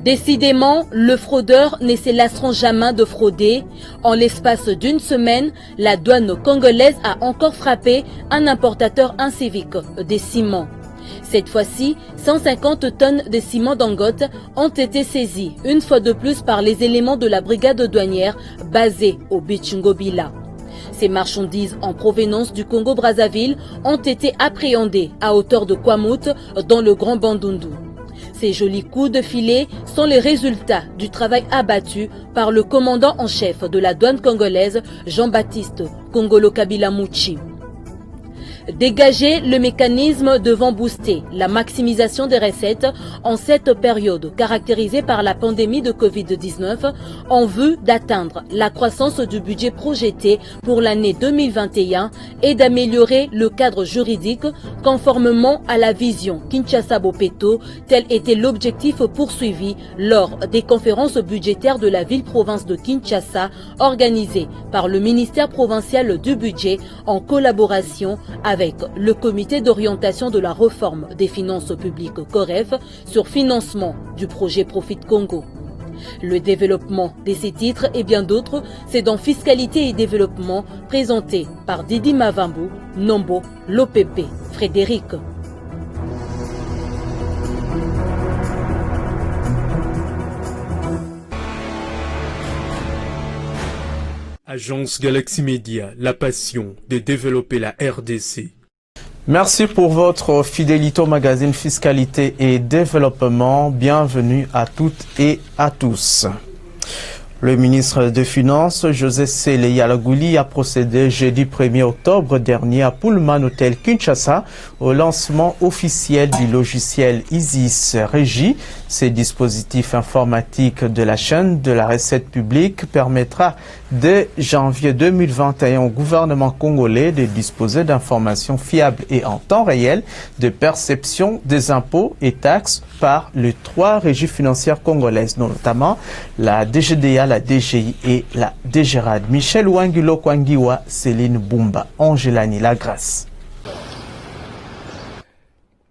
Décidément, le fraudeur ne se lasseront jamais de frauder. En l'espace d'une semaine, la douane congolaise a encore frappé un importateur incivique de ciment. Cette fois-ci, 150 tonnes de ciment Dangote ont été saisies une fois de plus par les éléments de la brigade douanière basée au Bichingobila. Ces marchandises en provenance du Congo-Brazzaville ont été appréhendées à hauteur de Kwamut dans le Grand Bandundu. Ces jolis coups de filet sont les résultats du travail abattu par le commandant en chef de la douane congolaise, Jean-Baptiste Kongolo Kabila Mouchi. Dégager le mécanisme devant booster la maximisation des recettes en cette période caractérisée par la pandémie de Covid-19 en vue d'atteindre la croissance du budget projeté pour l'année 2021 et d'améliorer le cadre juridique conformément à la vision Kinshasa-Bopeto, tel était l'objectif poursuivi lors des conférences budgétaires de la ville-province de Kinshasa organisées par le ministère provincial du budget en collaboration avec le comité d'orientation de la réforme des finances publiques COREF sur financement du projet Profit Congo. Le développement de ces titres et bien d'autres, c'est dans Fiscalité et Développement présenté par Didi Mavambu, Nombo, l'OPP, Frédéric. Agence Galaxy Media, la passion de développer la RDC. Merci pour votre fidélité au magazine Fiscalité et Développement. Bienvenue à toutes et à tous. Le ministre des Finances, José Sele Yalagouli, a procédé jeudi 1er octobre dernier à Pullman Hotel Kinshasa au lancement officiel du logiciel ISIS Régie. Ce dispositif informatique de la chaîne de la recette publique permettra dès janvier 2021 au gouvernement congolais de disposer d'informations fiables et en temps réel de perception des impôts et taxes par les 3 régies financières congolaises, notamment la DGDA, la DGI et la DGRAD. Michel Wangilo Kwangiwa, Céline Bumba, Angelani Lagrasse.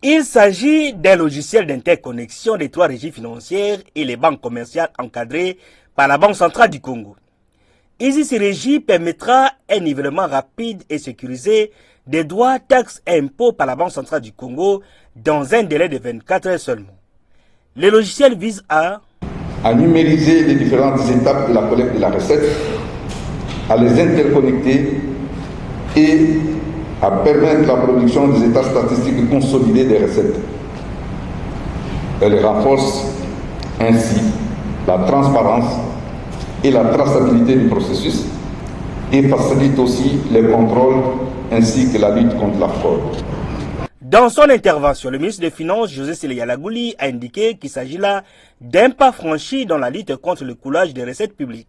Il s'agit d'un logiciel d'interconnexion des 3 régies financières et les banques commerciales encadrées par la Banque centrale du Congo. ISIS Régie permettra un nivellement rapide et sécurisé des droits, taxes et impôts par la Banque centrale du Congo dans un délai de 24 heures seulement. Le logiciel vise à numériser les différentes étapes de la collecte de la recette, à les interconnecter et à permettre la production des états statistiques consolidés des recettes. Elle renforce ainsi la transparence et la traçabilité du processus et facilite aussi les contrôles ainsi que la lutte contre la fraude. Dans son intervention, le ministre des Finances, José Sele Yalagouli, a indiqué qu'il s'agit là d'un pas franchi dans la lutte contre le coulage des recettes publiques.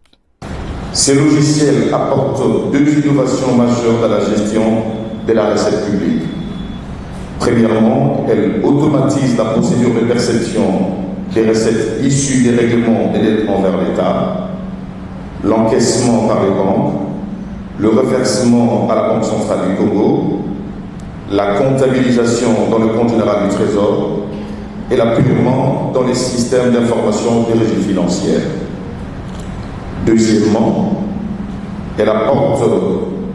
Ces logiciels apportent 2 innovations majeures dans la gestion de la recette publique. Premièrement, elle automatise la procédure de perception des recettes issues des règlements et des envers l'État, l'encaissement par les banques, le reversement à la Banque centrale du Congo, la comptabilisation dans le compte général du Trésor et l'appurement dans les systèmes d'information des régies financières. Deuxièmement, elle apporte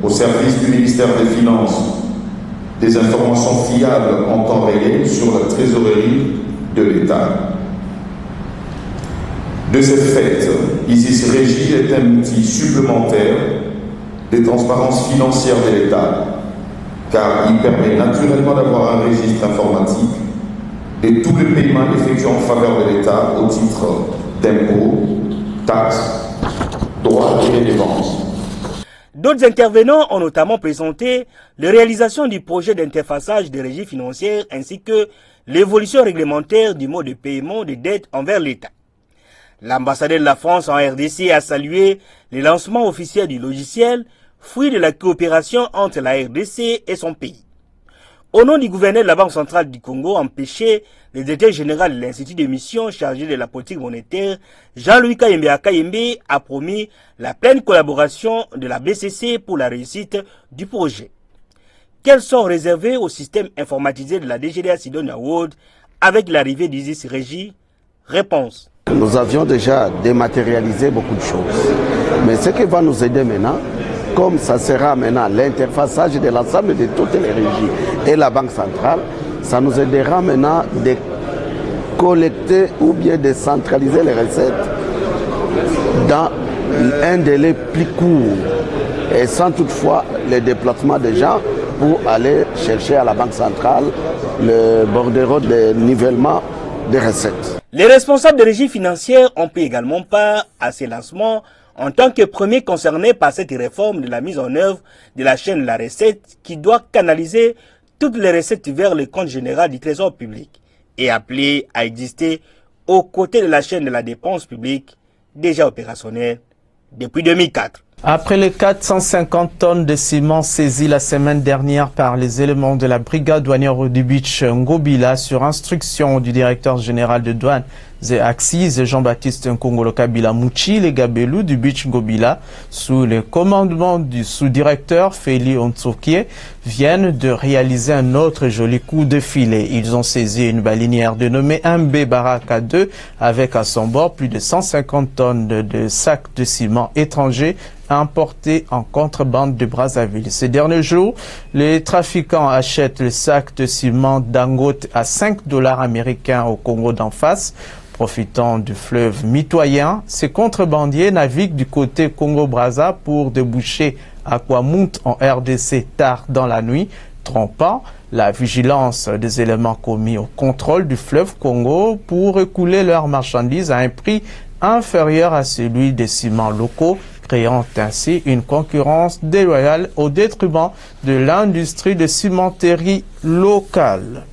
au service du ministère des Finances des informations fiables en temps réel sur la trésorerie de l'État. De ce fait, ISIS Régie est un outil supplémentaire de transparence financière de l'État, car il permet naturellement d'avoir un registre informatique de tous les paiements effectués en faveur de l'État au titre d'impôts, taxes, droits et dépenses. D'autres intervenants ont notamment présenté la réalisation du projet d'interfaçage des régies financières ainsi que l'évolution réglementaire du mode de paiement des dettes envers l'État. L'ambassadeur de la France en RDC a salué le lancement officiel du logiciel, fruit de la coopération entre la RDC et son pays. Au nom du gouverneur de la Banque centrale du Congo, empêché, le directeur général de l'Institut de mission chargé de la politique monétaire, Jean-Louis Kayembe Akayembe, a promis la pleine collaboration de la BCC pour la réussite du projet. Quels sont réservés au système informatisé de la DGDA Sidonia World avec l'arrivée d'ISIS Régie? Réponse. Nous avions déjà dématérialisé beaucoup de choses. Mais ce qui va nous aider maintenant, comme ça sera maintenant l'interfaçage de l'ensemble de toutes les régies et la Banque centrale, ça nous aidera maintenant de collecter ou bien de centraliser les recettes dans un délai plus court et sans toutefois le déplacement des gens pour aller chercher à la Banque centrale le bordereau de nivellement des recettes. Les responsables de régie financière ont pris également part à ces lancements en tant que premiers concernés par cette réforme de la mise en œuvre de la chaîne de la recette qui doit canaliser toutes les recettes vers le compte général du Trésor public et appelé à exister aux côtés de la chaîne de la dépense publique déjà opérationnelle depuis 2004. Après les 450 tonnes de ciment saisies la semaine dernière par les éléments de la brigade douanière du Beach Ngobila sur instruction du directeur général de douane et Axis Jean-Baptiste Nkongolo Kabila Mouchi, les gabelous du Beach Ngobila, sous le commandement du sous-directeur Feli Ontsokie, viennent de réaliser un autre joli coup de filet. Ils ont saisi une balinière dénommée MB Baraka 2 avec à son bord plus de 150 tonnes de sacs de ciment étrangers importés en contrebande de Brazzaville. Ces derniers jours, les trafiquants achètent le sac de ciment Dangote à $5 américains au Congo d'en face. Profitant du fleuve mitoyen, ces contrebandiers naviguent du côté Congo-Brazza pour déboucher à Kwamount en RDC tard dans la nuit, trompant la vigilance des éléments commis au contrôle du fleuve Congo pour écouler leurs marchandises à un prix inférieur à celui des ciments locaux, créant ainsi une concurrence déloyale au détriment de l'industrie de cimenterie locale.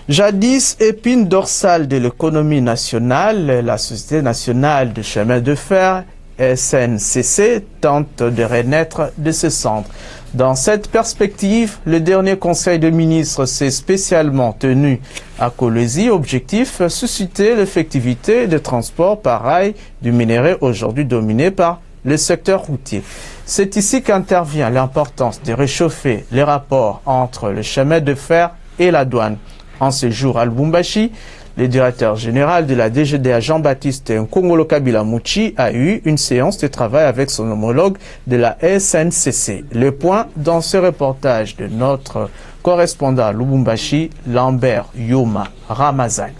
Jadis épine dorsale de l'économie nationale, la Société nationale de chemin de fer, SNCC, tente de renaître de ses cendres. Dans cette perspective, le dernier conseil de ministres s'est spécialement tenu à Kolwezi, objectif susciter l'effectivité des transports par rail du minerai aujourd'hui dominé par le secteur routier. C'est ici qu'intervient l'importance de réchauffer les rapports entre le chemin de fer et la douane. En ce jour à Lubumbashi, le directeur général de la DGDA Jean-Baptiste Nkongolo Kabila Mouchi a eu une séance de travail avec son homologue de la SNCC. Le point dans ce reportage de notre correspondant à Lubumbashi, Lambert Yoma Ramazani.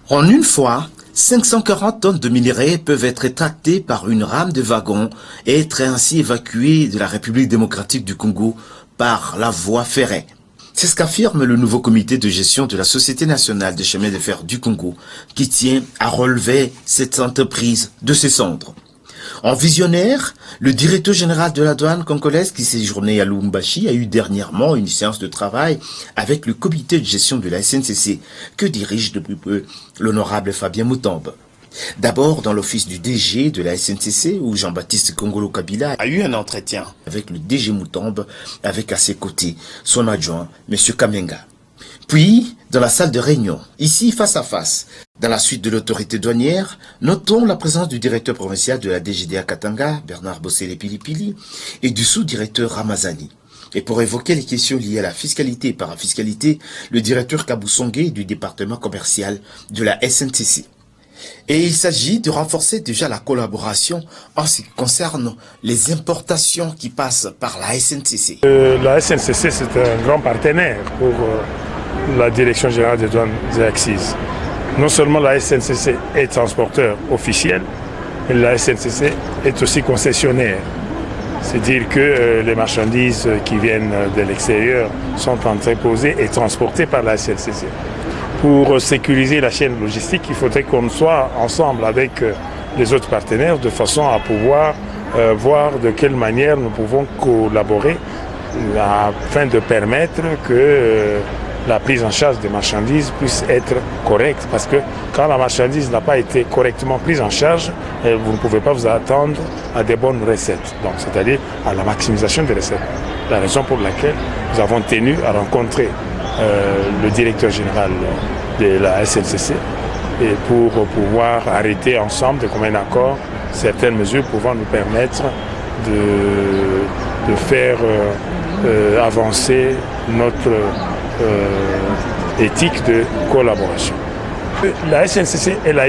En une fois, 540 tonnes de minerais peuvent être tractées par une rame de wagon et être ainsi évacuées de la République démocratique du Congo par la voie ferrée. C'est ce qu'affirme le nouveau comité de gestion de la Société nationale des chemins de fer du Congo, qui tient à relever cette entreprise de ses cendres. En visionnaire, le directeur général de la douane congolaise qui séjournait à Lubumbashi a eu dernièrement une séance de travail avec le comité de gestion de la SNCC que dirige depuis peu l'honorable Fabien Moutombe. D'abord dans l'office du DG de la SNCC où Jean-Baptiste Nkongolo Kabila a eu un entretien avec le DG Moutombe avec à ses côtés son adjoint M. Kamenga. Puis dans la salle de réunion, ici face à face, dans la suite de l'autorité douanière, notons la présence du directeur provincial de la DGDA Katanga, Bernard Bossele Pilipili, et du sous-directeur Ramazani. Et pour évoquer les questions liées à la fiscalité et parafiscalité, le directeur Kaboussongue du département commercial de la SNCC. Et il s'agit de renforcer déjà la collaboration en ce qui concerne les importations qui passent par la SNCC. La SNCC, c'est un grand partenaire pour la Direction générale des douanes et Axis. Non seulement la SNCC est transporteur officiel, mais la SNCC est aussi concessionnaire. C'est-à-dire que les marchandises qui viennent de l'extérieur sont entreposées et transportées par la SNCC. Pour sécuriser la chaîne logistique, il faudrait qu'on soit ensemble avec les autres partenaires de façon à pouvoir voir de quelle manière nous pouvons collaborer afin de permettre que la prise en charge des marchandises puisse être correcte. Parce que quand la marchandise n'a pas été correctement prise en charge, vous ne pouvez pas vous attendre à des bonnes recettes. Donc, c'est-à-dire à la maximisation des recettes. La raison pour laquelle nous avons tenu à rencontrer le directeur général de la SNCC et pour pouvoir arrêter ensemble de commun accord certaines mesures pouvant nous permettre de faire avancer notre éthique de collaboration. La SNCC et la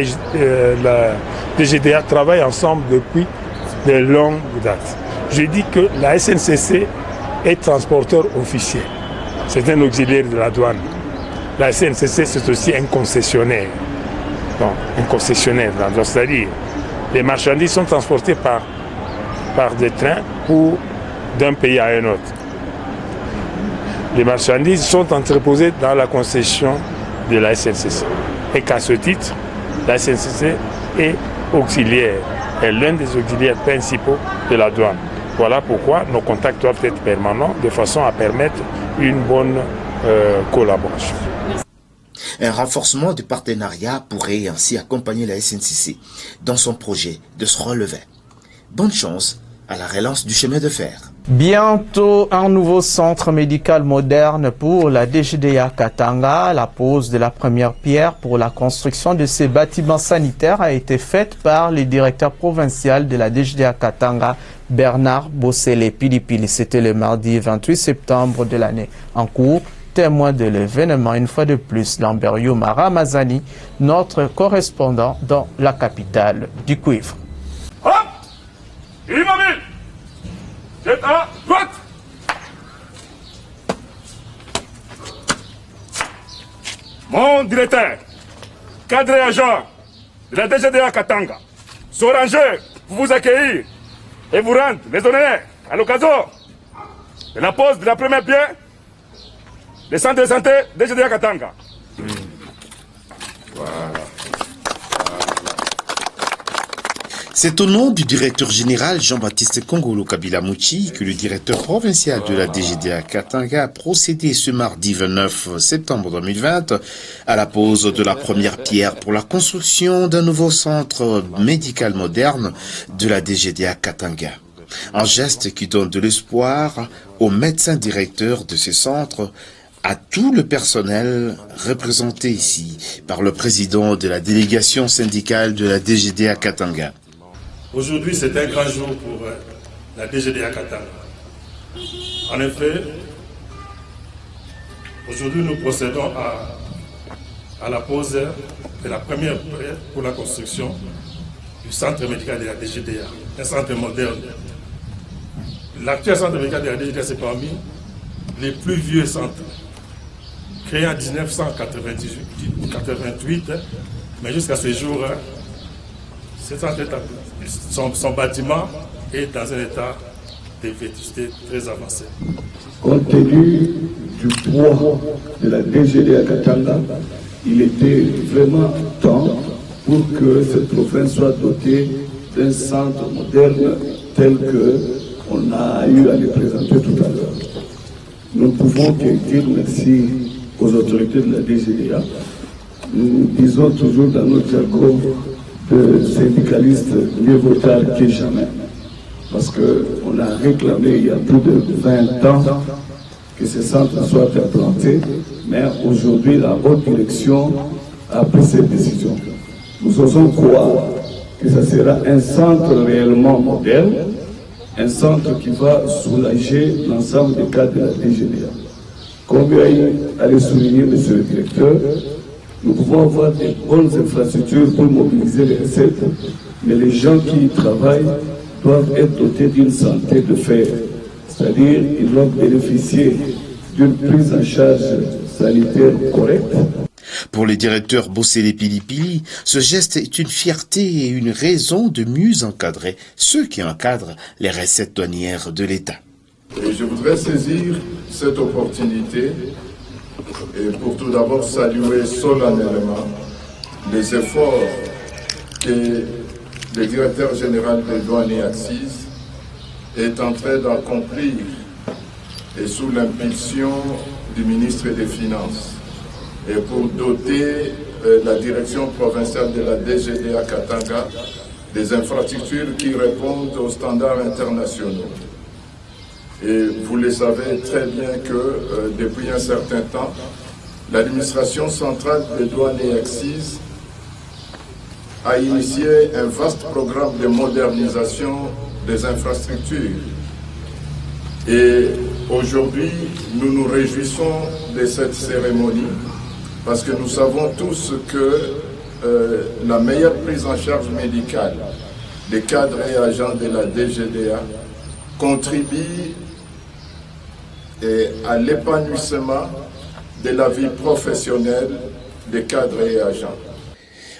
DGDA travaillent ensemble depuis de longues dates. Je dis que la SNCC est transporteur officiel. C'est un auxiliaire de la douane. La SNCC, c'est aussi un concessionnaire. Non, un concessionnaire, c'est-à-dire les marchandises sont transportées par des trains d'un pays à un autre. Les marchandises sont entreposées dans la concession de la SNCC. Et qu'à ce titre, la SNCC est auxiliaire, est l'un des auxiliaires principaux de la douane. Voilà pourquoi nos contacts doivent être permanents de façon à permettre une bonne collaboration. Un renforcement du partenariat pourrait ainsi accompagner la SNCC dans son projet de se relever. Bonne chance à la relance du chemin de fer. Bientôt, un nouveau centre médical moderne pour la DGDA Katanga. La pose de la première pierre pour la construction de ces bâtiments sanitaires a été faite par le directeur provincial de la DGDA Katanga, Bernard Bossele Pilipili. C'était le mardi 28 septembre de l'année en cours. Témoin de l'événement, une fois de plus, Lambert Yoma Ramazani, notre correspondant dans la capitale du cuivre. Hop! Immobile! C'est à droite! Mon directeur, cadre et agent de la DGDA Katanga, Sorangeux, pour vous accueillir et vous rendre les honneurs à l'occasion de la pose de la première pierre des centres de santé DGDA Katanga. Voilà. C'est au nom du directeur général Jean-Baptiste Kongolo Kabila Mouchi que le directeur provincial de la DGDA Katanga a procédé ce mardi 29 septembre 2020 à la pose de la première pierre pour la construction d'un nouveau centre médical moderne de la DGDA Katanga. Un geste qui donne de l'espoir aux médecins directeurs de ce centre, à tout le personnel représenté ici par le président de la délégation syndicale de la DGDA Katanga. Aujourd'hui, c'est un grand jour pour la DGDA Katanga. En effet, aujourd'hui, nous procédons à la pose de la première pierre pour la construction du centre médical de la DGDA, un centre moderne. L'actuel centre médical de la DGDA, c'est parmi les plus vieux centres, créé en 1988, mais jusqu'à ce jour, son bâtiment est dans un état de vétusté très avancé. Compte tenu du poids de la DGDA Katanga, il était vraiment temps pour que cette province soit dotée d'un centre moderne tel qu'on a eu à le présenter tout à l'heure. Nous ne pouvons que dire merci aux autorités de la DGDA. Nous disons toujours dans notre jargon de syndicalistes mieux vaut tard que jamais. Parce qu'on a réclamé il y a plus de 20 ans que ce centre soit implanté, mais aujourd'hui la haute direction a pris cette décision. Nous osons croire que ce sera un centre réellement moderne, un centre qui va soulager l'ensemble des cas de la DGDA. Comme a le souligner, monsieur le directeur, nous pouvons avoir des bonnes infrastructures pour mobiliser les recettes, mais les gens qui y travaillent doivent être dotés d'une santé de fer. C'est-à-dire qu'ils doivent bénéficier d'une prise en charge sanitaire correcte. Pour le directeur Bossele Pilipili, ce geste est une fierté et une raison de mieux encadrer ceux qui encadrent les recettes douanières de l'État. Et je voudrais saisir cette opportunité et pour tout d'abord saluer solennellement les efforts que le directeur général des douanes et accises est en train d'accomplir et sous l'impulsion du ministre des Finances et pour doter la direction provinciale de la DGDA Katanga des infrastructures qui répondent aux standards internationaux. Et vous le savez très bien que depuis un certain temps, l'administration centrale des douanes et accises a initié un vaste programme de modernisation des infrastructures. Et aujourd'hui, nous nous réjouissons de cette cérémonie parce que nous savons tous que la meilleure prise en charge médicale des cadres et agents de la DGDA contribue à l'épanouissement de la vie professionnelle des cadres et agents.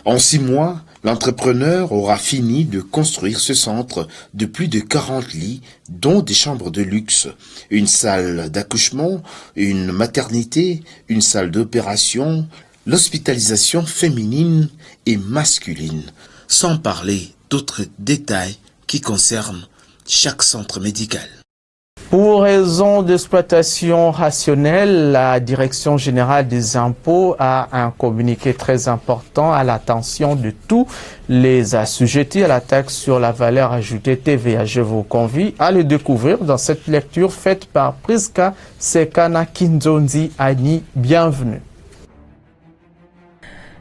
En 6 mois, l'entrepreneur aura fini de construire ce centre de plus de 40 lits, dont des chambres de luxe, une salle d'accouchement, une maternité, une salle d'opération, l'hospitalisation féminine et masculine, sans parler d'autres détails qui concernent chaque centre médical. Pour raison d'exploitation rationnelle, la Direction générale des impôts a un communiqué très important à l'attention de tous les assujettis à la taxe sur la valeur ajoutée TVA. Je vous convie à le découvrir dans cette lecture faite par Priska Sekana Kinzondi Ani. Bienvenue.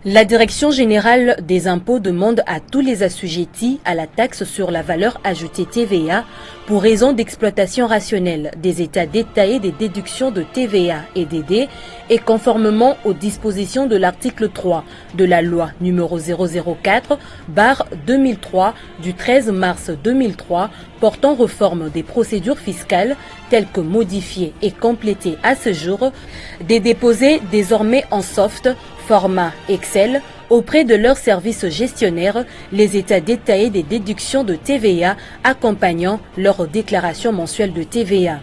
La Direction générale des impôts demande à tous les assujettis à la taxe sur la valeur ajoutée TVA pour raison d'exploitation rationnelle des états détaillés des déductions de TVA et DD et conformément aux dispositions de l'article 3 de la loi numéro 004/2003 du 13 mars 2003 portant réforme des procédures fiscales telles que modifiées et complétées à ce jour, des déposés désormais en soft format Excel auprès de leurs services gestionnaires les états détaillés des déductions de TVA accompagnant leur déclaration mensuelle de TVA.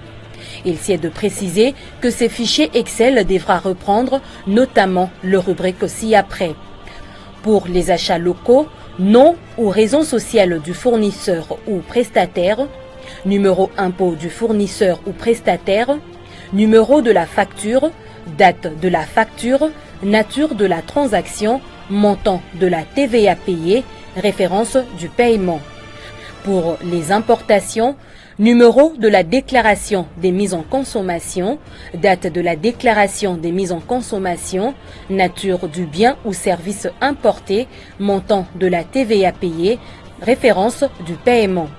Il s'y est de préciser que ces fichiers Excel devra reprendre notamment le rubrique ci-après. Pour les achats locaux, nom ou raison sociale du fournisseur ou prestataire, numéro impôt du fournisseur ou prestataire, numéro de la facture, date de la facture, nature de la transaction, montant de la TVA payée, référence du paiement. Pour les importations, numéro de la déclaration des mises en consommation, date de la déclaration des mises en consommation, nature du bien ou service importé, montant de la TVA payée, référence du paiement.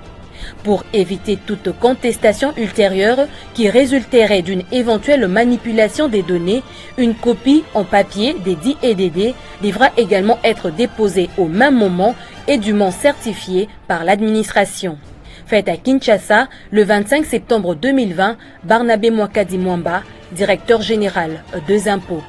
Pour éviter toute contestation ultérieure qui résulterait d'une éventuelle manipulation des données, une copie en papier des dits et DD devra également être déposée au même moment et dûment certifiée par l'administration. Faite à Kinshasa le 25 septembre 2020, Barnabé Mwakadi Mwamba, directeur général des impôts.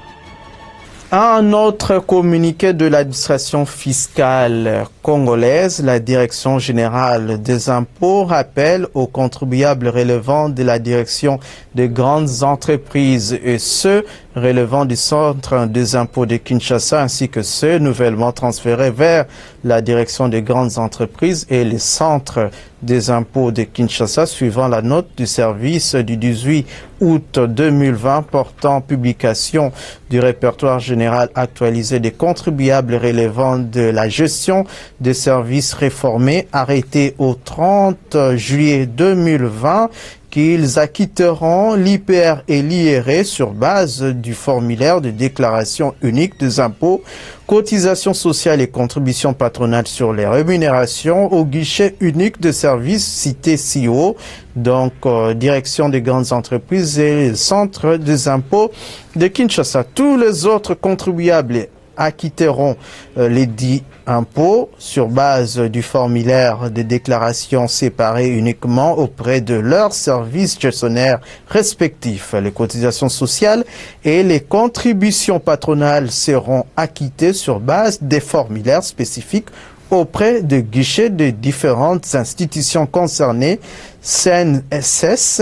Un autre communiqué de l'administration fiscale congolaise, la Direction générale des impôts rappelle aux contribuables relevant de la direction des grandes entreprises et ceux relevant du centre des impôts de Kinshasa ainsi que ceux nouvellement transférés vers la direction des grandes entreprises et les centres des impôts de Kinshasa suivant la note du service du 18 août 2020 portant publication du répertoire général actualisé des contribuables relevant de la gestion des services réformés arrêté au 30 juillet 2020 qu'ils acquitteront l'IPR et l'IRE sur base du formulaire de déclaration unique des impôts, cotisations sociales et contributions patronales sur les rémunérations au guichet unique de services cité CIO, donc direction des grandes entreprises et centre des impôts de Kinshasa. Tous les autres contribuables acquitteront les dits impôts sur base du formulaire de déclaration séparé uniquement auprès de leurs services gestionnaires respectifs. Les cotisations sociales et les contributions patronales seront acquittées sur base des formulaires spécifiques auprès de guichets de différentes institutions concernées, CNSS,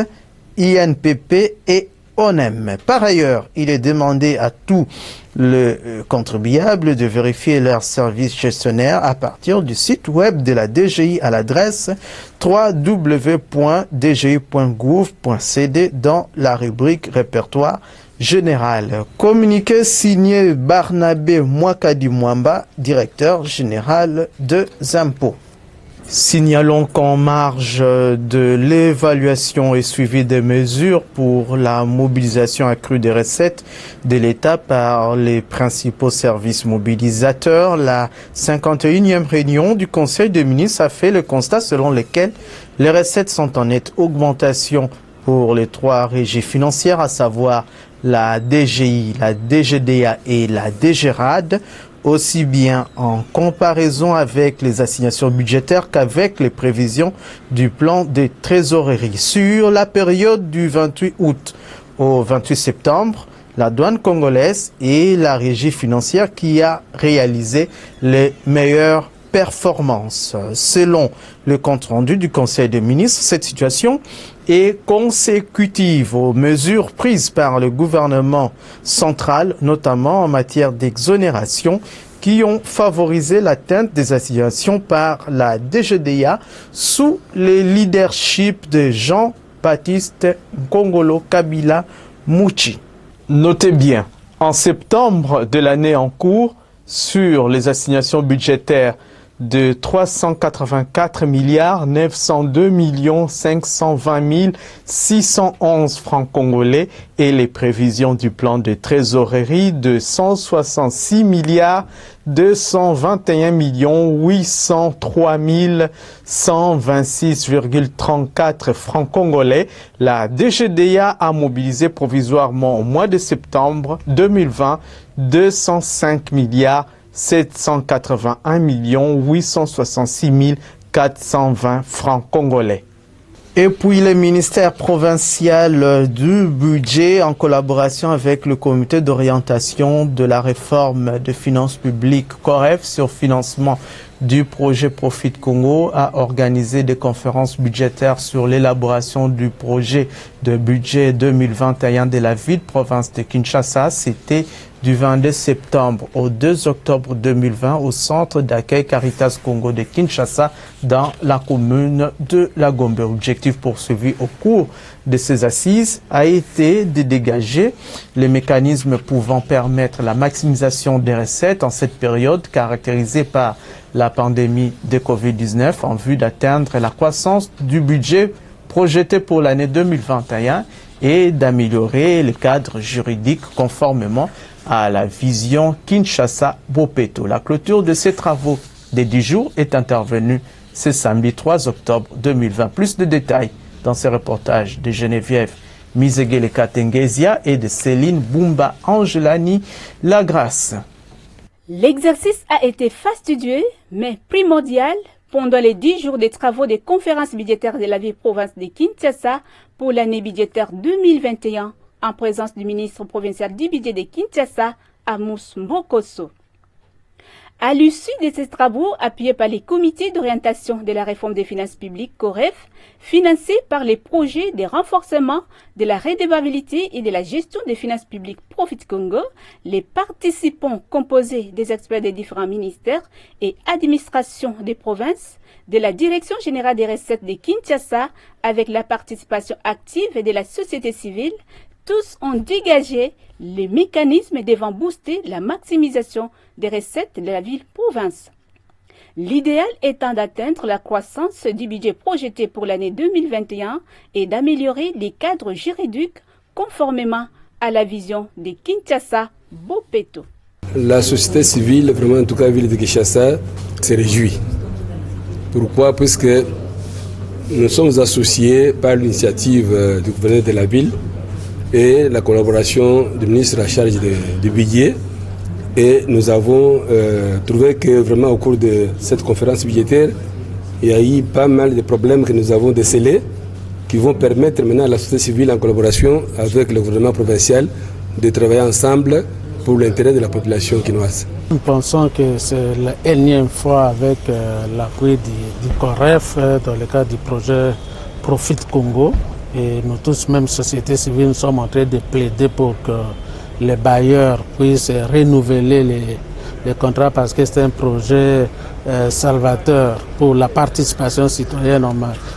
INPP et ONEM. Par ailleurs, il est demandé à tous les contribuables de vérifier leurs services gestionnaires à partir du site web de la DGI à l'adresse www.dgi.gouv.cd dans la rubrique répertoire général. Communiqué signé Barnabé Mwakadi Mwamba, directeur général des impôts. Signalons qu'en marge de l'évaluation et suivi des mesures pour la mobilisation accrue des recettes de l'État par les principaux services mobilisateurs, la 51e réunion du Conseil des ministres a fait le constat selon lequel les recettes sont en nette augmentation pour les 3 régies financières, à savoir la DGI, la DGDA et la DGRAD, aussi bien en comparaison avec les assignations budgétaires qu'avec les prévisions du plan de trésorerie. Sur la période du 28 août au 28 septembre, la douane congolaise est la régie financière qui a réalisé les meilleures performances. Selon le compte-rendu du Conseil des ministres, cette situation est consécutive aux mesures prises par le gouvernement central, notamment en matière d'exonération, qui ont favorisé l'atteinte des assignations par la DGDA sous le leadership de Jean-Baptiste Nkongolo Kabila Mouchi. Notez bien, en septembre de l'année en cours, sur les assignations budgétaires de 384 902 520 611 francs congolais et les prévisions du plan de trésorerie de 166 221 803 126,34 francs congolais, la DGDA a mobilisé provisoirement au mois de septembre 2020 205 781 866 420 francs congolais. Et puis le ministère provincial du budget, en collaboration avec le comité d'orientation de la réforme des finances publiques COREF sur financement du projet Profit Congo, a organisé des conférences budgétaires sur l'élaboration du projet de budget 2021 de la ville-province de Kinshasa. C'était du 22 septembre au 2 octobre 2020 au centre d'accueil Caritas Congo de Kinshasa dans la commune de La Gombe. L'objectif poursuivi au cours de ces assises a été de dégager les mécanismes pouvant permettre la maximisation des recettes en cette période caractérisée par la pandémie de Covid-19 en vue d'atteindre la croissance du budget projeté pour l'année 2021 et d'améliorer le cadre juridique conformément à la vision Kinshasa-Bopeto. La clôture de ces travaux des 10 jours est intervenue ce samedi 3 octobre 2020. Plus de détails dans ce reportage de Geneviève Mizegele Katengesia et de Céline Bumba Angelani Lagrasse. L'exercice a été fastidieux, mais primordial pendant les 10 jours de travaux des conférences budgétaires de la ville-province de Kinshasa pour l'année budgétaire 2021, en présence du ministre provincial du budget de Kinshasa, Amos Mbokoso. À l'issue de ces travaux, appuyés par les comités d'orientation de la réforme des finances publiques, COREF, financés par les projets de renforcement de la redevabilité et de la gestion des finances publiques Profit Congo, les participants composés des experts des différents ministères et administrations des provinces, de la Direction générale des recettes de Kinshasa, avec la participation active de la société civile, tous ont dégagé les mécanismes devant booster la maximisation des recettes de la ville-province. L'idéal étant d'atteindre la croissance du budget projeté pour l'année 2021 et d'améliorer les cadres juridiques conformément à la vision de Kinshasa-Bopeto. La société civile, vraiment en tout cas la ville de Kinshasa, se réjouit. Pourquoi? Parce que nous sommes associés par l'initiative du gouverneur de la ville et la collaboration du ministre en charge du budget. Et nous avons trouvé que vraiment au cours de cette conférence budgétaire, il y a eu pas mal de problèmes que nous avons décelés qui vont permettre maintenant à la société civile en collaboration avec le gouvernement provincial de travailler ensemble pour l'intérêt de la population quinoise. Nous pensons que c'est la énième fois avec l'appui du COREF dans le cadre du projet Profit Congo. Et nous tous, même société civile, nous sommes en train de plaider pour que les bailleurs puissent renouveler les contrats parce que c'est un projet salvateur pour la participation citoyenne,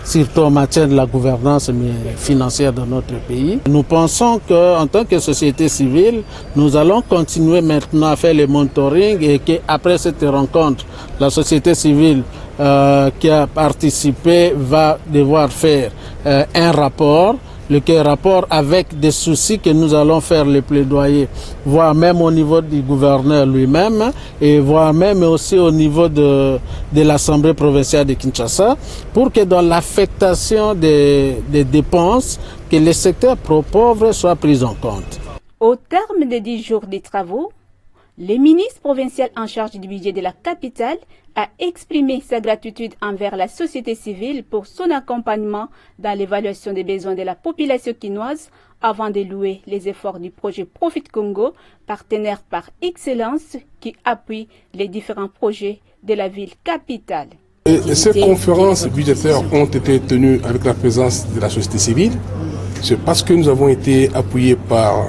surtout en matière de la gouvernance financière de notre pays. Nous pensons qu'en tant que société civile, nous allons continuer maintenant à faire le monitoring et qu'après cette rencontre, la société civile qui a participé va devoir faire un rapport, le rapport avec des soucis que nous allons faire le plaidoyer, voire même au niveau du gouverneur lui-même et voire même aussi au niveau de l'Assemblée provinciale de Kinshasa, pour que dans l'affectation des dépenses, que les secteurs pro-pauvres soient pris en compte. Au terme de 10 jours de travaux, le ministre provincial en charge du budget de la capitale a exprimé sa gratitude envers la société civile pour son accompagnement dans l'évaluation des besoins de la population quinoise avant de louer les efforts du projet Profit Congo, partenaire par excellence qui appuie les différents projets de la ville capitale. Ces conférences budgétaires ont été tenues avec la présence de la société civile. C'est parce que nous avons été appuyés par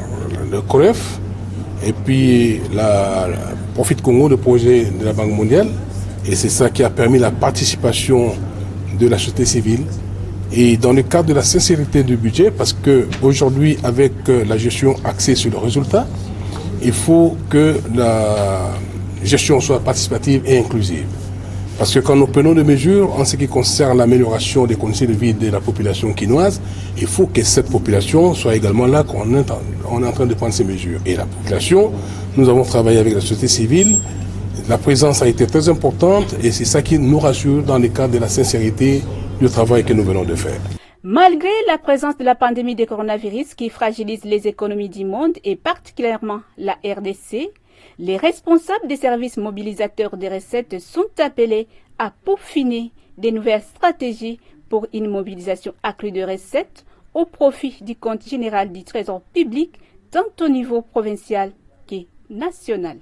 le COREF et puis la Profit Congo, le projet de la Banque mondiale. Et c'est ça qui a permis la participation de la société civile. Et dans le cadre de la sincérité du budget, parce qu'aujourd'hui, avec la gestion axée sur le résultat, il faut que la gestion soit participative et inclusive. Parce que quand nous prenons des mesures en ce qui concerne l'amélioration des conditions de vie de la population quinoise, il faut que cette population soit également là quand on est en train de prendre ces mesures. Et la population, nous avons travaillé avec la société civile, la présence a été très importante et c'est ça qui nous rassure dans le cadre de la sincérité du travail que nous venons de faire. Malgré la présence de la pandémie de coronavirus qui fragilise les économies du monde et particulièrement la RDC, les responsables des services mobilisateurs des recettes sont appelés à peaufiner des nouvelles stratégies pour une mobilisation accrue de recettes au profit du compte général du Trésor public, tant au niveau provincial que national.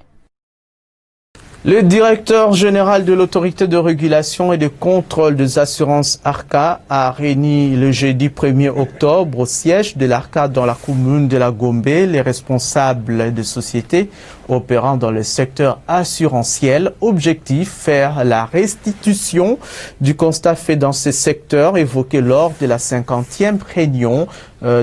Le directeur général de l'autorité de régulation et de contrôle des assurances ARCA a réuni le jeudi 1er octobre au siège de l'ARCA dans la commune de la Gombe les responsables de sociétés opérant dans le secteur assurantiel. Objectif, faire la restitution du constat fait dans ce secteur évoqué lors de la 50e réunion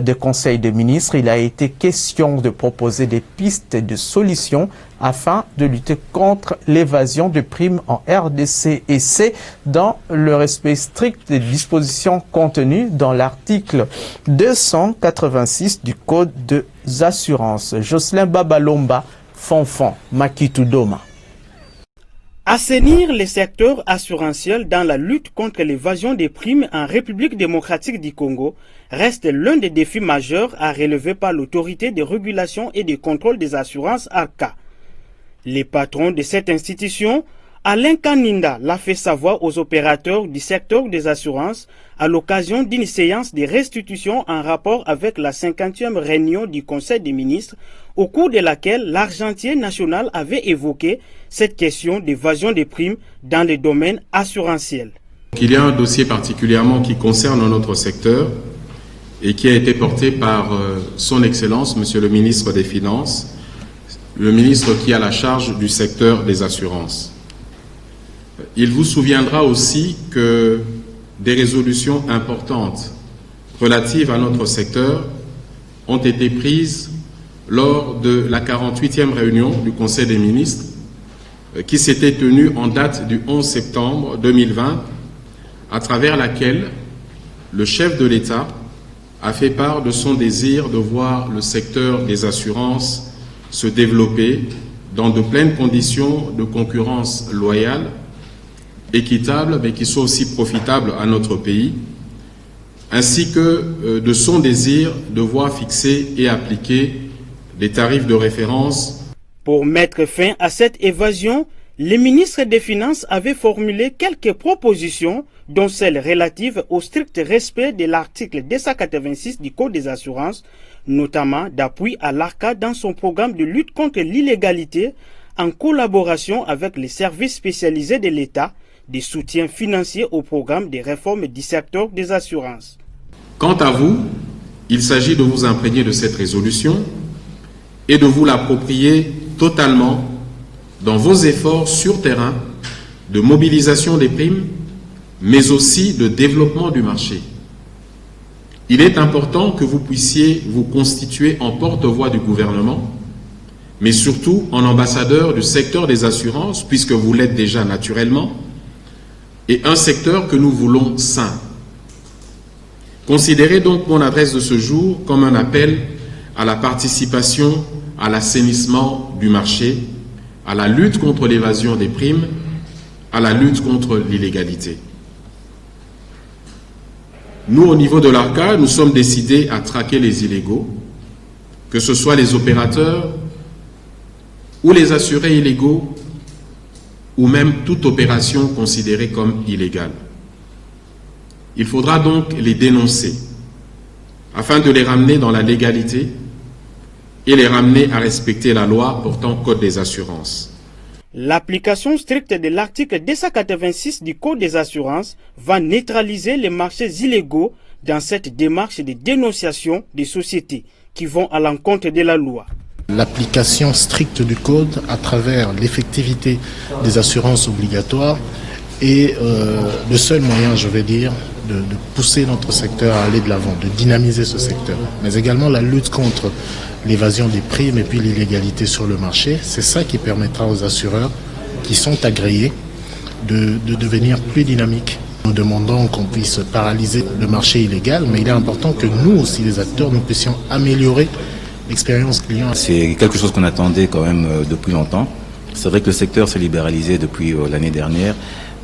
du Conseil des ministres. Il a été question de proposer des pistes de solutions afin de lutter contre l'évasion de primes en RDC et c'est dans le respect strict des dispositions contenues dans l'article 286 du Code des assurances. Jocelyn Babalomba, Fonfon, Makitoudoma. Assainir les secteurs assurantiels dans la lutte contre l'évasion des primes en République démocratique du Congo reste l'un des défis majeurs à relever par l'autorité de régulation et de contrôle des assurances ARCA. Les patrons de cette institution, Alain Kaninda, l'a fait savoir aux opérateurs du secteur des assurances à l'occasion d'une séance de restitution en rapport avec la 50e réunion du Conseil des ministres, au cours de laquelle l'Argentier national avait évoqué cette question d'évasion des primes dans le domaine assurantiel. Il y a un dossier particulièrement qui concerne notre secteur et qui a été porté par son Excellence, Monsieur le ministre des Finances, le ministre qui a la charge du secteur des assurances. Il vous souviendra aussi que des résolutions importantes relatives à notre secteur ont été prises lors de la 48e réunion du Conseil des ministres qui s'était tenue en date du 11 septembre 2020, à travers laquelle le chef de l'État a fait part de son désir de voir le secteur des assurances se développer dans de pleines conditions de concurrence loyale, équitable, mais qui soit aussi profitable à notre pays, ainsi que de son désir de voir fixer et appliquer des tarifs de référence. Pour mettre fin à cette évasion, le ministre des Finances avait formulé quelques propositions, dont celle relative au strict respect de l'article 286 du Code des assurances, notamment d'appui à l'ARCA dans son programme de lutte contre l'illégalité, en collaboration avec les services spécialisés de l'État, des soutiens financiers au programme des réformes du secteur des assurances. Quant à vous, il s'agit de vous imprégner de cette résolution et de vous l'approprier totalement dans vos efforts sur terrain de mobilisation des primes, mais aussi de développement du marché. Il est important que vous puissiez vous constituer en porte-voix du gouvernement, mais surtout en ambassadeur du secteur des assurances, puisque vous l'êtes déjà naturellement, et un secteur que nous voulons sain. Considérez donc mon adresse de ce jour comme un appel à la participation à l'assainissement du marché, à la lutte contre l'évasion des primes, à la lutte contre l'illégalité. Nous, au niveau de l'ARCA, nous sommes décidés à traquer les illégaux, que ce soit les opérateurs ou les assurés illégaux, ou même toute opération considérée comme illégale. Il faudra donc les dénoncer, afin de les ramener dans la légalité et les ramener à respecter la loi portant Code des assurances. L'application stricte de l'article 286 du Code des assurances va neutraliser les marchés illégaux dans cette démarche de dénonciation des sociétés qui vont à l'encontre de la loi. L'application stricte du Code à travers l'effectivité des assurances obligatoires est le seul moyen, je vais dire, de pousser notre secteur à aller de l'avant, de dynamiser ce secteur. Mais également la lutte contre l'évasion des primes et puis l'illégalité sur le marché. C'est ça qui permettra aux assureurs qui sont agréés de devenir plus dynamiques. Nous demandons qu'on puisse paralyser le marché illégal, mais il est important que nous aussi, les acteurs, nous puissions améliorer l'expérience client. C'est quelque chose qu'on attendait quand même depuis longtemps. C'est vrai que le secteur s'est libéralisé depuis l'année dernière,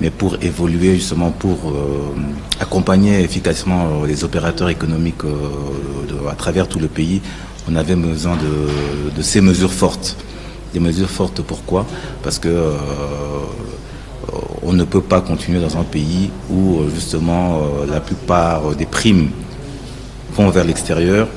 mais pour évoluer justement, pour accompagner efficacement les opérateurs économiques à travers tout le pays, on avait besoin de ces mesures fortes. Des mesures fortes, pourquoi? Parce que on ne peut pas continuer dans un pays où justement la plupart des primes vont vers l'extérieur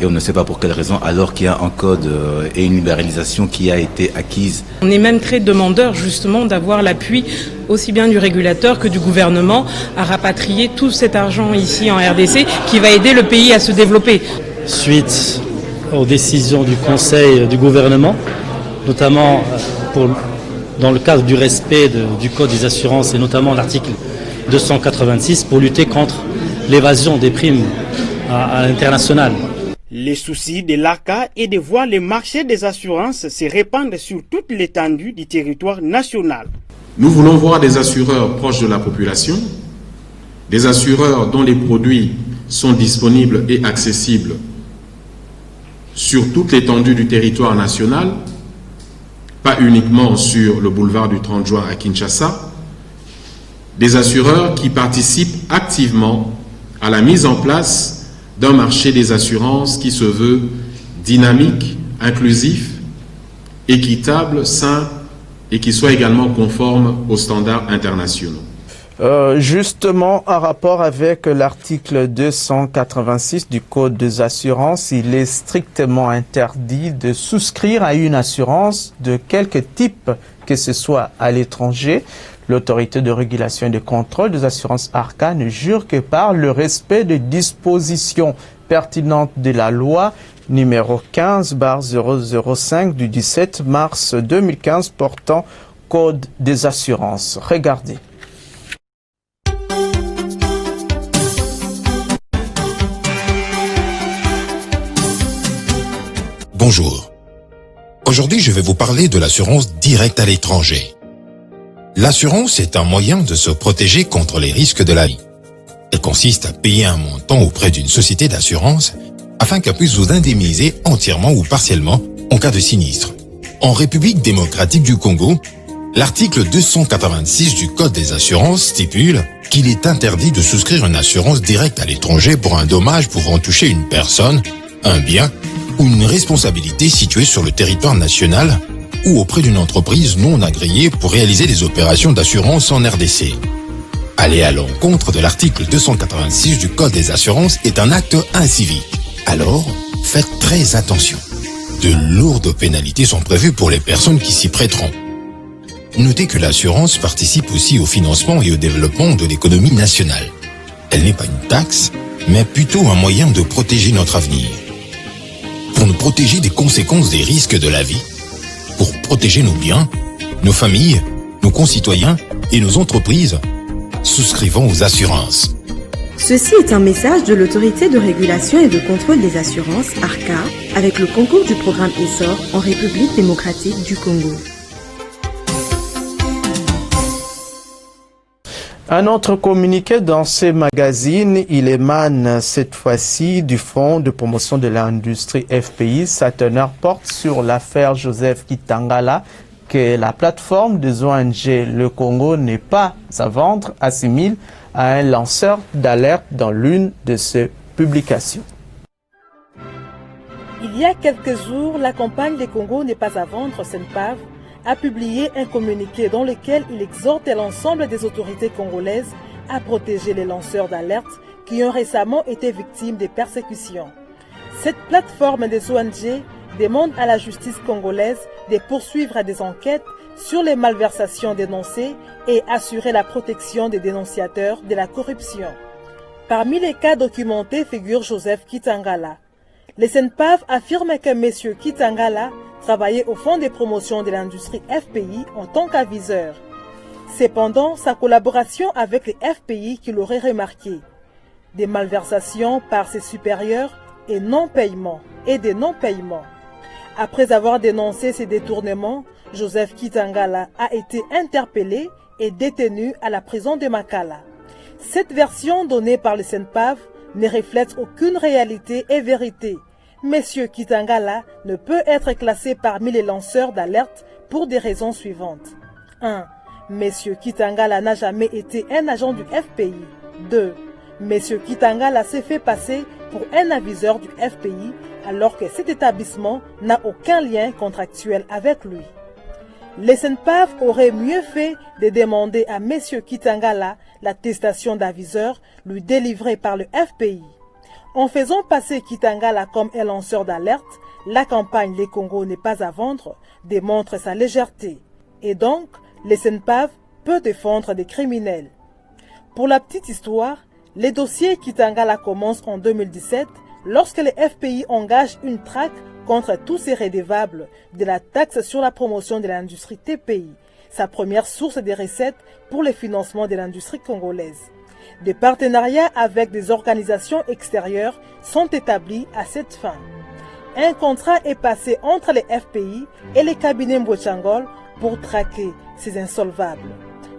et on ne sait pas pour quelle raison, alors qu'il y a un code et une libéralisation qui a été acquise. On est même très demandeur justement d'avoir l'appui aussi bien du régulateur que du gouvernement à rapatrier tout cet argent ici en RDC qui va aider le pays à se développer. Suite aux décisions du Conseil du gouvernement, notamment dans le cadre du respect du Code des assurances et notamment l'article 286 pour lutter contre l'évasion des primes à l'international. Les soucis de l'ARCA est de voir les marchés des assurances se répandre sur toute l'étendue du territoire national. Nous voulons voir des assureurs proches de la population, des assureurs dont les produits sont disponibles et accessibles sur toute l'étendue du territoire national, pas uniquement sur le boulevard du 30 juin à Kinshasa, des assureurs qui participent activement à la mise en place d'un marché des assurances qui se veut dynamique, inclusif, équitable, sain et qui soit également conforme aux standards internationaux. Justement, en rapport avec l'article 286 du Code des assurances, il est strictement interdit de souscrire à une assurance de quelque type que ce soit à l'étranger. L'autorité de régulation et de contrôle des assurances ARCA ne jure que par le respect des dispositions pertinentes de la loi numéro 15/005 du 17 mars 2015 portant Code des assurances. Regardez. Bonjour. Aujourd'hui, je vais vous parler de l'assurance directe à l'étranger. L'assurance est un moyen de se protéger contre les risques de la vie. Elle consiste à payer un montant auprès d'une société d'assurance afin qu'elle puisse vous indemniser entièrement ou partiellement en cas de sinistre. En République démocratique du Congo, l'article 286 du Code des assurances stipule qu'il est interdit de souscrire une assurance directe à l'étranger pour un dommage pouvant toucher une personne, un bien ou une responsabilité située sur le territoire national ou auprès d'une entreprise non agréée pour réaliser des opérations d'assurance en RDC. Aller à l'encontre de l'article 286 du Code des assurances est un acte incivique. Alors, faites très attention. De lourdes pénalités sont prévues pour les personnes qui s'y prêteront. Notez que l'assurance participe aussi au financement et au développement de l'économie nationale. Elle n'est pas une taxe, mais plutôt un moyen de protéger notre avenir. Pour nous protéger des conséquences des risques de la vie, pour protéger nos biens, nos familles, nos concitoyens et nos entreprises, souscrivons aux assurances. Ceci est un message de l'Autorité de régulation et de contrôle des assurances, ARCA, avec le concours du programme ESSOR en République démocratique du Congo. Un autre communiqué dans ces magazines, il émane cette fois-ci du Fonds de promotion de l'industrie FPI. Sa teneur porte sur l'affaire Joseph Kitangala, que la plateforme des ONG Le Congo n'est pas à vendre, assimile à un lanceur d'alerte dans l'une de ses publications. Il y a quelques jours, la campagne Les Congo n'est pas à vendre, Senpav, a publié un communiqué dans lequel il exhortait l'ensemble des autorités congolaises à protéger les lanceurs d'alerte qui ont récemment été victimes des persécutions. Cette plateforme des ONG demande à la justice congolaise de poursuivre des enquêtes sur les malversations dénoncées et assurer la protection des dénonciateurs de la corruption. Parmi les cas documentés figure Joseph Kitangala. Les Senpav affirment que M. Kitangala travaillait au Fonds de promotion de l'industrie FPI en tant qu'aviseur. Cependant, sa collaboration avec les FPI qu'il aurait remarqué, des malversations par ses supérieurs et non-paiement et des non-paiements. Après avoir dénoncé ces détournements, Joseph Kitangala a été interpellé et détenu à la prison de Makala. Cette version donnée par le Senpav ne reflète aucune réalité et vérité. Monsieur Kitangala ne peut être classé parmi les lanceurs d'alerte pour des raisons suivantes. 1. Monsieur Kitangala n'a jamais été un agent du FPI. 2. Monsieur Kitangala s'est fait passer pour un aviseur du FPI alors que cet établissement n'a aucun lien contractuel avec lui. Les Senpav auraient mieux fait de demander à Monsieur Kitangala l'attestation d'aviseur lui délivrée par le FPI. En faisant passer Kitangala comme un lanceur d'alerte, la campagne Les Congo n'est pas à vendre démontre sa légèreté. Et donc, les Senpav peut défendre des criminels. Pour la petite histoire, les dossiers Kitangala commencent en 2017 lorsque les FPI engagent une traque contre tous ces redevables de la taxe sur la promotion de l'industrie TPI, sa première source de recettes pour le financement de l'industrie congolaise. Des partenariats avec des organisations extérieures sont établis à cette fin. Un contrat est passé entre les FPI et les cabinets Mbouchangol pour traquer ces insolvables.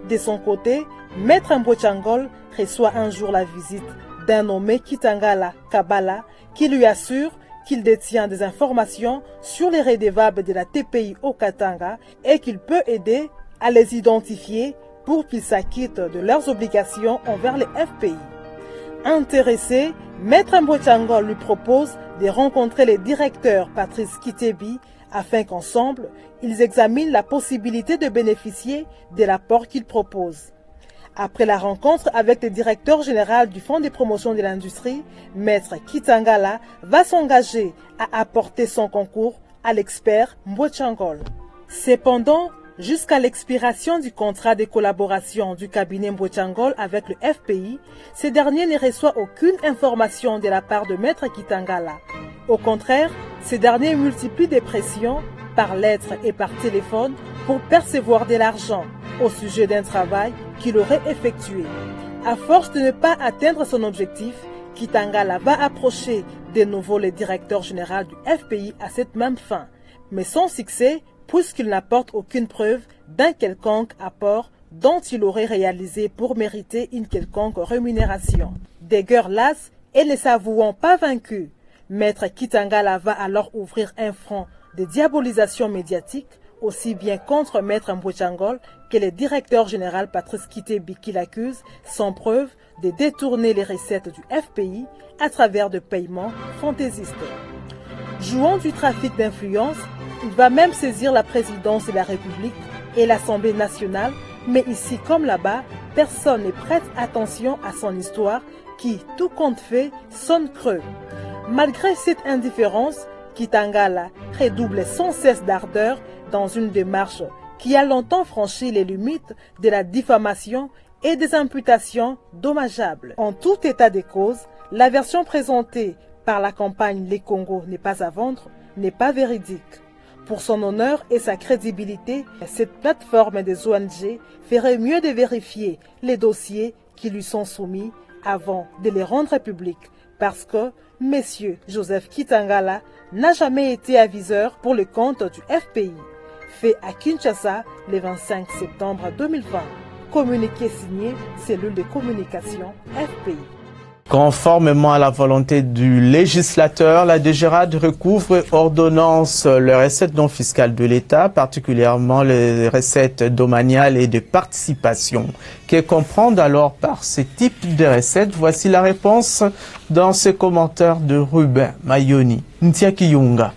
De son côté, Maître Mbouchangol reçoit un jour la visite d'un nommé Kitangala Kabala qui lui assure qu'il détient des informations sur les redevables de la TPI au Katanga et qu'il peut aider à les identifier pour qu'ils s'acquittent de leurs obligations envers les FPI. Intéressé, Maître Mbouchangol lui propose de rencontrer les directeurs Patrice Kitebi afin qu'ensemble, ils examinent la possibilité de bénéficier de l'apport qu'il propose. Après la rencontre avec le directeur général du Fonds de promotion de l'industrie, Maître Kitangala va s'engager à apporter son concours à l'expert Mbouchangol. Cependant, jusqu'à l'expiration du contrat de collaboration du cabinet Mbouchangol avec le FPI, ce dernier ne reçoit aucune information de la part de Maître Kitangala. Au contraire, ce dernier multiplie des pressions par lettre et par téléphone pour percevoir de l'argent au sujet d'un travail qu'il aurait effectué. À force de ne pas atteindre son objectif, Kitangala va approcher de nouveau le directeur général du FPI à cette même fin, mais sans succès puisqu'il n'apporte aucune preuve d'un quelconque apport dont il aurait réalisé pour mériter une quelconque rémunération. Des guerres lasses et ne s'avouant pas vaincu, Maître Kitangala va alors ouvrir un front de diabolisation médiatique aussi bien contre Maître Mbouchangol que le directeur général Patrice Kitebi qui l'accuse, sans preuve, de détourner les recettes du FPI à travers de paiements fantaisistes. Jouant du trafic d'influence, il va même saisir la présidence de la République et l'Assemblée nationale, mais ici comme là-bas, personne ne prête attention à son histoire qui, tout compte fait, sonne creux. Malgré cette indifférence, Kitangala redouble sans cesse d'ardeur dans une démarche qui a longtemps franchi les limites de la diffamation et des imputations dommageables. En tout état de cause, la version présentée par la campagne Les Congo n'est pas à vendre n'est pas véridique. Pour son honneur et sa crédibilité, cette plateforme des ONG ferait mieux de vérifier les dossiers qui lui sont soumis avant de les rendre publics, parce que M. Joseph Kitangala n'a jamais été aviseur pour le compte du FPI. Fait à Kinshasa le 25 septembre 2020. Communiqué signé Cellule de communication FPI. Conformément à la volonté du législateur, la DGRAD recouvre ordonnance les recettes non fiscales de l'État, particulièrement les recettes domaniales et de participation. Que comprendre alors par ce type de recettes? Voici la réponse dans ce commentaire de Ruben Mayoni Ntiakiyunga.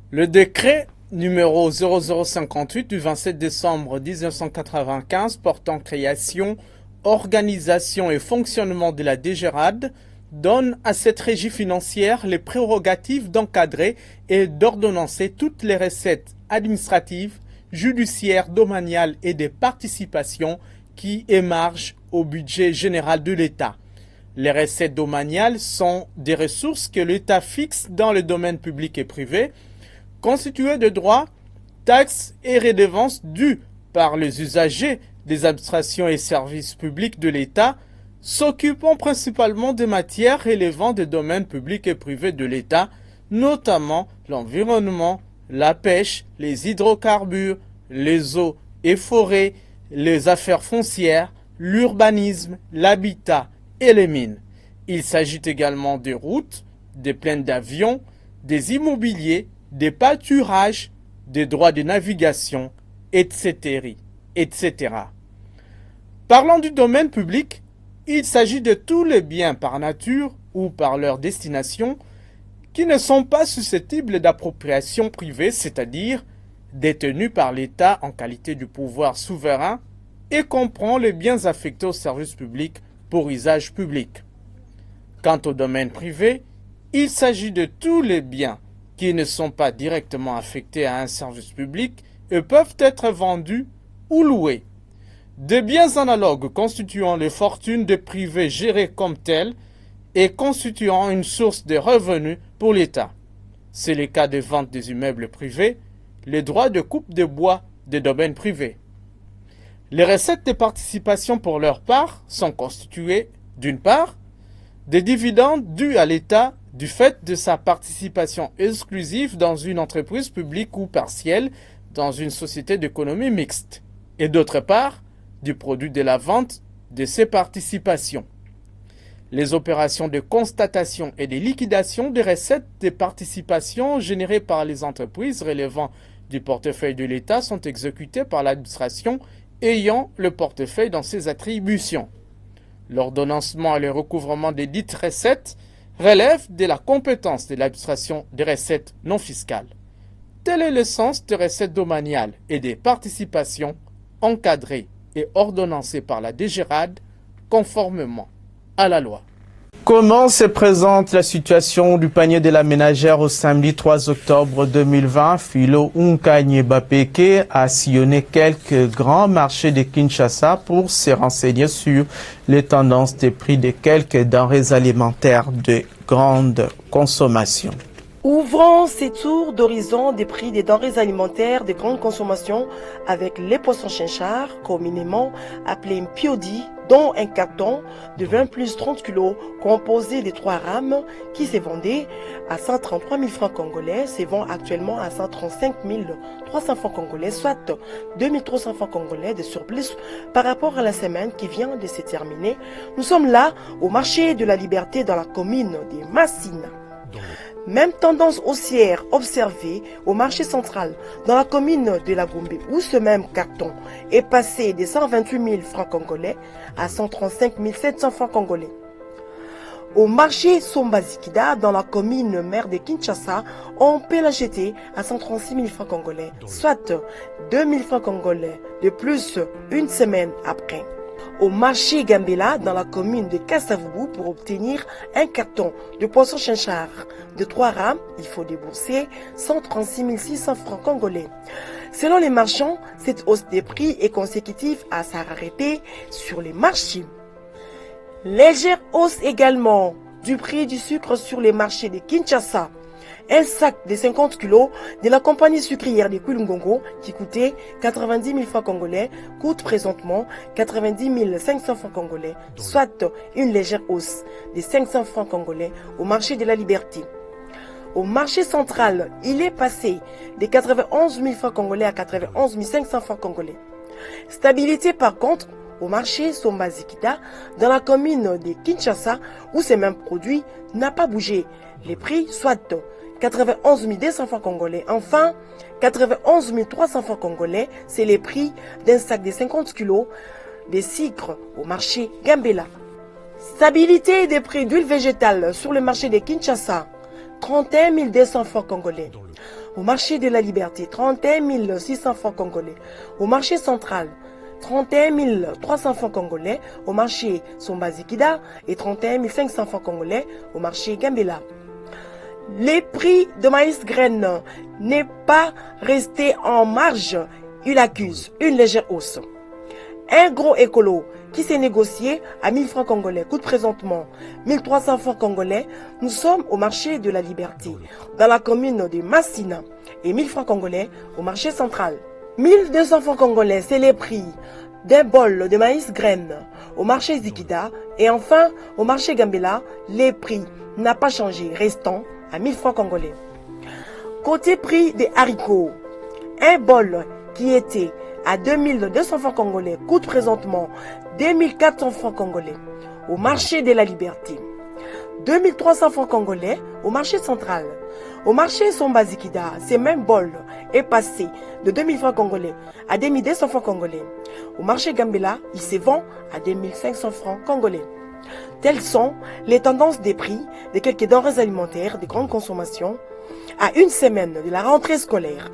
Le décret numéro 0058 du 27 décembre 1995 portant création, organisation et fonctionnement de la DGRAD donne à cette régie financière les prérogatives d'encadrer et d'ordonnancer toutes les recettes administratives, judiciaires, domaniales et des participations qui émargent au budget général de l'État. Les recettes domaniales sont des ressources que l'État fixe dans le domaine public et privé, constituées de droits, taxes et redevances dues par les usagers des administrations et services publics de l'État, s'occupant principalement des matières relevant des domaines publics et privés de l'État, notamment l'environnement, la pêche, les hydrocarbures, les eaux et forêts, les affaires foncières, l'urbanisme, l'habitat et les mines. Il s'agit également des routes, des plaines d'avions, des immobiliers, des pâturages, des droits de navigation, etc. Parlant du domaine public, il s'agit de tous les biens par nature ou par leur destination qui ne sont pas susceptibles d'appropriation privée, c'est-à-dire détenus par l'État en qualité de pouvoir souverain, et comprend les biens affectés au service public pour usage public. Quant au domaine privé, il s'agit de tous les biens qui ne sont pas directement affectés à un service public et peuvent être vendus ou loués. Des biens analogues constituant les fortunes de privés gérées comme telles et constituant une source de revenus pour l'État. C'est le cas des ventes des immeubles privés, les droits de coupe de bois des domaines privés. Les recettes de participation pour leur part sont constituées, d'une part, des dividendes dus à l'État du fait de sa participation exclusive dans une entreprise publique ou partielle dans une société d'économie mixte, et d'autre part, du produit de la vente de ces participations. Les opérations de constatation et de liquidation des recettes des participations générées par les entreprises relevant du portefeuille de l'État sont exécutées par l'administration ayant le portefeuille dans ses attributions. L'ordonnancement et le recouvrement des dites recettes relèvent de la compétence de l'administration des recettes non fiscales. Tel est le sens des recettes domaniales et des participations encadrées et ordonnancées par la DGRAD conformément à la loi. Comment se présente la situation du panier de la ménagère au samedi 3 octobre 2020? Philo Unkanye Bapeke a sillonné quelques grands marchés de Kinshasa pour se renseigner sur les tendances des prix de quelques denrées alimentaires de grande consommation. Ouvrons ces tours d'horizon des prix des denrées alimentaires de grande consommation avec les poissons chinchard, communément appelés mpiodi, dont un carton de 20 plus 30 kg composé de 3 rames qui se vendait à 133 000 francs congolais, se vend actuellement à 135 300 francs congolais, soit 2 300 francs congolais de surplus par rapport à la semaine qui vient de se terminer. Nous sommes là au marché de la Liberté dans la commune de Massina. Même tendance haussière observée au marché central dans la commune de la Gombe où ce même carton est passé de 128 000 francs congolais à 135 700 francs congolais. Au marché Sombazikida dans la commune mère de Kinshasa, on peut l'acheter à 136 000 francs congolais, soit 2 000 francs congolais de plus une semaine après. Au marché Gambela dans la commune de Kassavubu pour obtenir un carton de poisson chinchard de 3 rames, il faut débourser 136 600 francs congolais. Selon les marchands, cette hausse des prix est consécutive à sa rareté sur les marchés. Légère hausse également du prix du sucre sur les marchés de Kinshasa. Un sac de 50 kg de la compagnie sucrière de Kulungongo qui coûtait 90 000 francs congolais coûte présentement 90 500 francs congolais, soit une légère hausse de 500 francs congolais au marché de la Liberté. Au marché central, il est passé de 91 000 francs congolais à 91 500 francs congolais. Stabilité par contre au marché Somba Zikida dans la commune de Kinshasa où ces mêmes produits n'ont pas bougé. Les prix soit 91 200 francs congolais. Enfin, 91 300 francs congolais, c'est les prix d'un sac de 50 kg de sucre au marché Gambela. Stabilité des prix d'huile végétale sur le marché de Kinshasa, 31 200 francs congolais. Au marché de la Liberté, 31 600 francs congolais. Au marché central, 31 300 francs congolais. Au marché Somba Zikida et 31 500 francs congolais au marché Gambela. Les prix de maïs graines n'est pas resté en marge. Il accuse une légère hausse. Un gros écolo qui s'est négocié à 1000 francs congolais coûte présentement 1300 francs congolais. Nous sommes au marché de la Liberté, dans la commune de Massina, et 1000 francs congolais au marché central. 1200 francs congolais, c'est les prix d'un bol de maïs graines au marché Zikida. Et enfin, au marché Gambela, les prix n'ont pas changé, restant à 1000 francs congolais. Côté prix des haricots, un bol qui était à 2200 francs congolais coûte présentement 2400 francs congolais au marché de la Liberté. 2300 francs congolais au marché central. Au marché Somba Zikida, ce même bol est passé de 2000 francs congolais à 2200 francs congolais. Au marché Gambela, il se vend à 2500 francs congolais. Telles sont les tendances des prix de quelques denrées alimentaires de grande consommation à une semaine de la rentrée scolaire.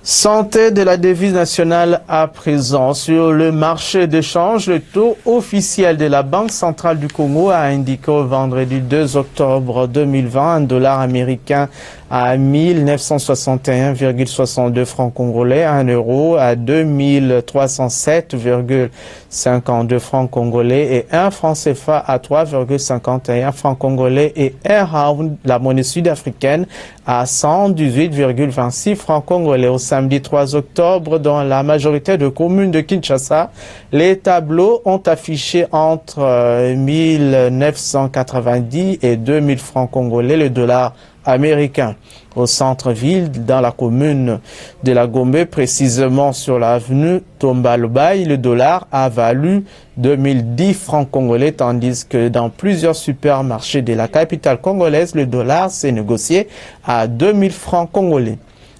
Santé de la devise nationale à présent. Sur le marché d'échange, le taux officiel de la Banque centrale du Congo a indiqué au vendredi 2 octobre 2020 un dollar américain à 1961,62 francs congolais, 1 euro à 2307,52 francs congolais et 1 franc CFA à 3,51 francs congolais et 1 rand, la monnaie sud-africaine, à 118,26 francs congolais. Au samedi 3 octobre, dans la majorité de communes de Kinshasa, les tableaux ont affiché entre 1990 et 2000 francs congolais le dollar américain. Au centre-ville, dans la commune de la Gombe, précisément sur l'avenue Tombalbaï, le dollar a valu 2010 francs congolais, tandis que dans plusieurs supermarchés de la capitale congolaise, le dollar s'est négocié à 2000 francs congolais.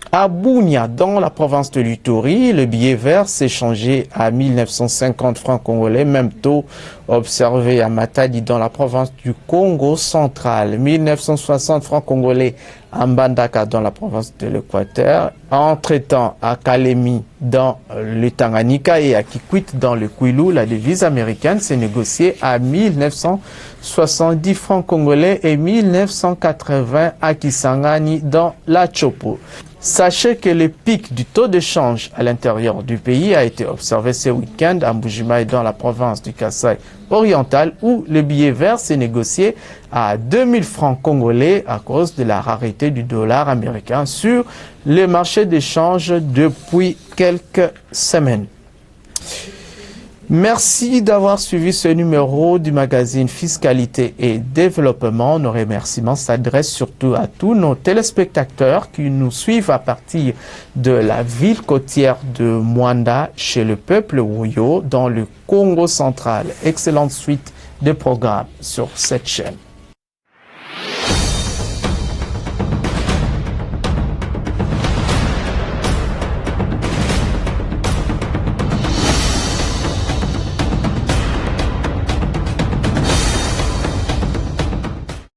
À Bunia, dans la province de l'Ituri, le billet vert s'est changé à 1950 francs congolais, même taux observé à Matadi dans la province du Congo central. 1960 francs congolais à Mbandaka dans la province de l'Équateur. Entre-temps, à Kalemi dans le Tanganyika et à Kikwit dans le Kwilu, la devise américaine s'est négociée à 1970 francs congolais et 1980 à Kisangani dans la Chopo. Sachez que le pic du taux de change à l'intérieur du pays a été observé ce week-end à Mbujima et dans la province du Kasaï oriental où le billet vert s'est négocié à 2000 francs congolais à cause de la rareté du dollar américain sur le marché d'échange depuis quelques semaines. Merci d'avoir suivi ce numéro du magazine Fiscalité et Développement. Nos remerciements s'adressent surtout à tous nos téléspectateurs qui nous suivent à partir de la ville côtière de Mwanda chez le peuple Wuyo dans le Congo central. Excellente suite de programmes sur cette chaîne.